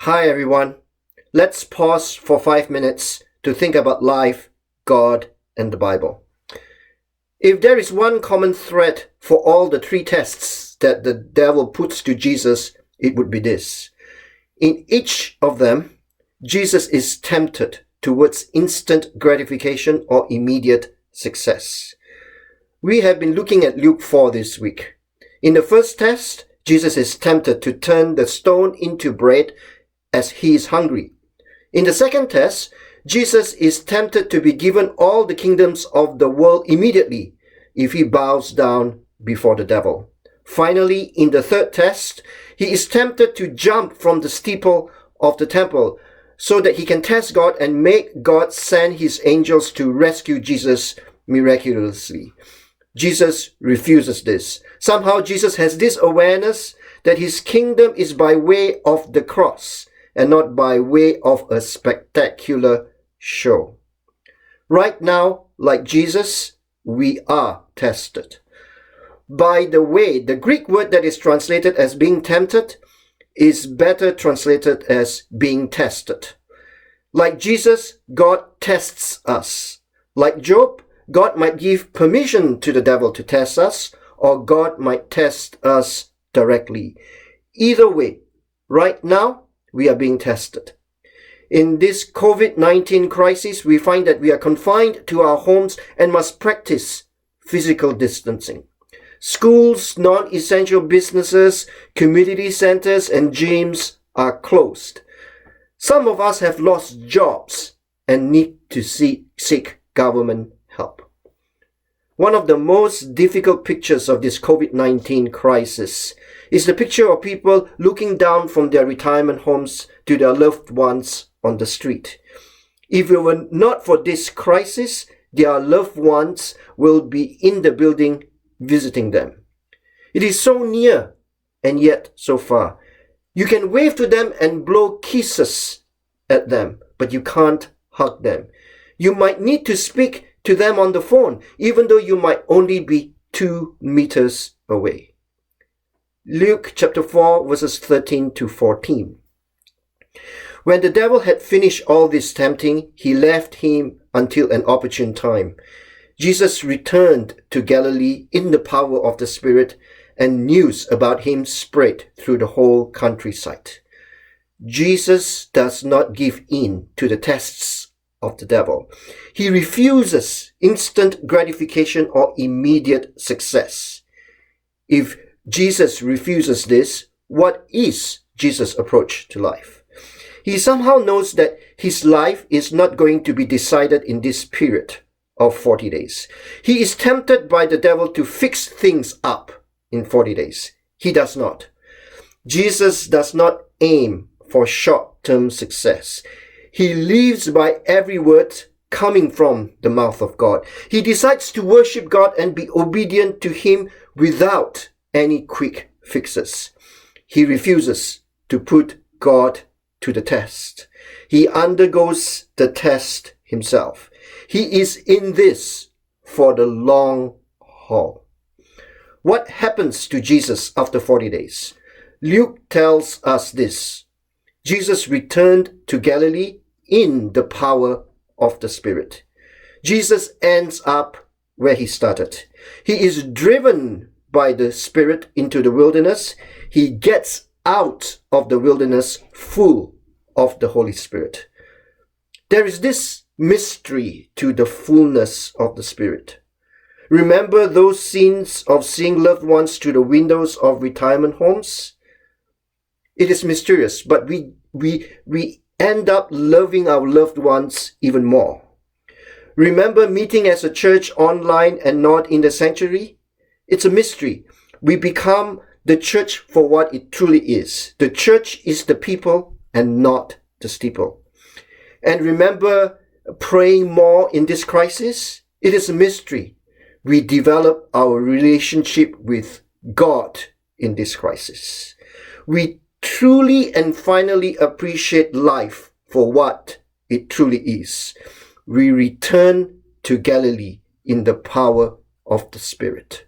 Hi everyone. Let's pause for 5 minutes to think about life, God, and the Bible. If there is one common thread for all the three tests that the devil puts to Jesus, it would be this. In each of them, Jesus is tempted towards instant gratification or immediate success. We have been looking at Luke 4 this week. In the first test, Jesus is tempted to turn the stone into bread as he is hungry. In the second test, Jesus is tempted to be given all the kingdoms of the world immediately if he bows down before the devil. Finally, in the third test, he is tempted to jump from the steeple of the temple so that he can test God and make God send his angels to rescue Jesus miraculously. Jesus refuses this. Somehow Jesus has this awareness that his kingdom is by way of the cross and not by way of a spectacular show. Right now, like Jesus, we are tested. By the way, the Greek word that is translated as being tempted is better translated as being tested. Like Jesus, God tests us. Like Job, God might give permission to the devil to test us, or God might test us directly. Either way, right now, we are being tested. In this COVID-19 crisis, we find that we are confined to our homes and must practice physical distancing. Schools, non-essential businesses, community centers, and gyms are closed. Some of us have lost jobs and need to seek government help. One of the most difficult pictures of this COVID-19 crisis is the picture of people looking down from their retirement homes to their loved ones on the street. If it were not for this crisis, their loved ones will be in the building visiting them. It is so near and yet so far. You can wave to them and blow kisses at them, but you can't hug them. You might need to speak to them on the phone, even though you might only be 2 meters away. Luke chapter 4 verses 13 to 14. When the devil had finished all this tempting, he left him until an opportune time. Jesus returned to Galilee in the power of the Spirit, and news about him spread through the whole countryside. Jesus does not give in to the tests of the devil. He refuses instant gratification or immediate success. If Jesus refuses this, what is Jesus' approach to life? He somehow knows that his life is not going to be decided in this period of 40 days. He is tempted by the devil to fix things up in 40 days. He does not. Jesus does not aim for short-term success. He lives by every word coming from the mouth of God. He decides to worship God and be obedient to him without any quick fixes. He refuses to put God to the test. He undergoes the test himself. He is in this for the long haul. What happens to Jesus after 40 days? Luke tells us this. Jesus returned to Galilee in the power of the Spirit. Jesus ends up where he started. He is driven by the Spirit into the wilderness. He gets out of the wilderness full of the Holy Spirit. There is this mystery to the fullness of the Spirit. Remember those scenes of seeing loved ones through the windows of retirement homes? It is mysterious, but we end up loving our loved ones even more. Remember meeting as a church online and not in the sanctuary? It's a mystery. We become the church for what it truly is. The church is the people and not the steeple. And remember praying more in this crisis? It is a mystery. We develop our relationship with God in this crisis. We truly and finally appreciate life for what it truly is. We return to Galilee in the power of the Spirit.